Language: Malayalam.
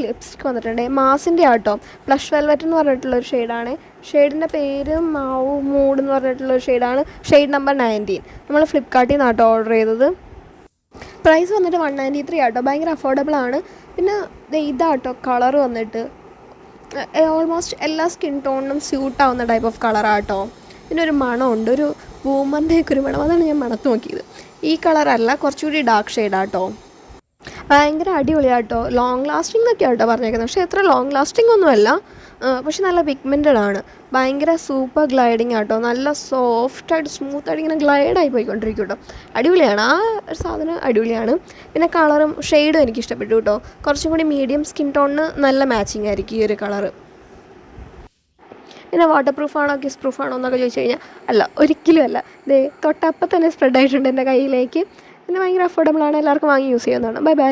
ലിപ്സ്റ്റിക് വന്നിട്ടുണ്ട്. മാസിൻ്റെ ആട്ടോ, പ്ലഷ് വെൽവെറ്റ് എന്ന് പറഞ്ഞിട്ടുള്ളൊരു ഷെയ്ഡാണ്. ഷെയ്ഡിൻ്റെ പേര് മാവു മൂഡ് എന്ന് പറഞ്ഞിട്ടുള്ളൊരു ഷെയ്ഡാണ്. Shade number 19. നമ്മൾ ഫ്ലിപ്കാർട്ടിൽ നിന്ന് ആട്ടോ ഓർഡർ ചെയ്തത്. പ്രൈസ് വന്നിട്ട് 193 ആട്ടോ, ഭയങ്കര അഫോർഡബിൾ ആണ്. പിന്നെ ഇതാട്ടോ കളർ വന്നിട്ട് ഓൾമോസ്റ്റ് എല്ലാ സ്കിൻ ടോണിനും സ്യൂട്ടാവുന്ന ടൈപ്പ് ഓഫ് കളറാട്ടോ. പിന്നെ ഒരു മണമുണ്ട്, ഒരു വുമൻ്റെയൊക്കെ ഒരു മണം, അതാണ് ഞാൻ മണത്ത് നോക്കിയത്. ഈ കളറല്ല, കുറച്ചുകൂടി ഡാർക്ക് ഷെയ്ഡാട്ടോ. ഭയങ്കര അടിപൊളിയാട്ടോ, ലോങ് ലാസ്റ്റിംഗ് എന്നൊക്കെ ആട്ടോ പറഞ്ഞേക്കുന്നത്. പക്ഷേ എത്ര ലോങ് ലാസ്റ്റിംഗ് ഒന്നുമല്ല, പക്ഷെ നല്ല പിഗ്മെൻറ്റഡ് ആണ്. ഭയങ്കര സൂപ്പർ ഗ്ലൈഡിങ് ആട്ടോ, നല്ല സോഫ്റ്റായിട്ട് സ്മൂത്തായിട്ട് ഇങ്ങനെ ഗ്ലൈഡായി പോയിക്കൊണ്ടിരിക്കും കേട്ടോ. അടിപൊളിയാണ്, ആ ഒരു സാധനം അടിപൊളിയാണ്. പിന്നെ കളറും ഷെയ്ഡും എനിക്ക് ഇഷ്ടപ്പെട്ടു കേട്ടോ. കുറച്ചും കൂടി മീഡിയം സ്കിൻ ടോണിന് നല്ല മാച്ചിങ് ആയിരിക്കും ഈ ഒരു കളറ്. പിന്നെ വാട്ടർ പ്രൂഫാണോ കിസ് പ്രൂഫാണോ എന്നൊക്കെ ചോദിച്ചു കഴിഞ്ഞാൽ അല്ല, ഒരിക്കലും അല്ല. തൊട്ടപ്പം തന്നെ സ്പ്രെഡ് ആയിട്ടുണ്ട് എൻ്റെ കയ്യിലേക്ക്. പിന്നെ ഭയങ്കര അഫോർഡബിൾ ആണ്, എല്ലാവർക്കും വാങ്ങി യൂസ് ചെയ്യാവുന്നതാണ്. Bye bye.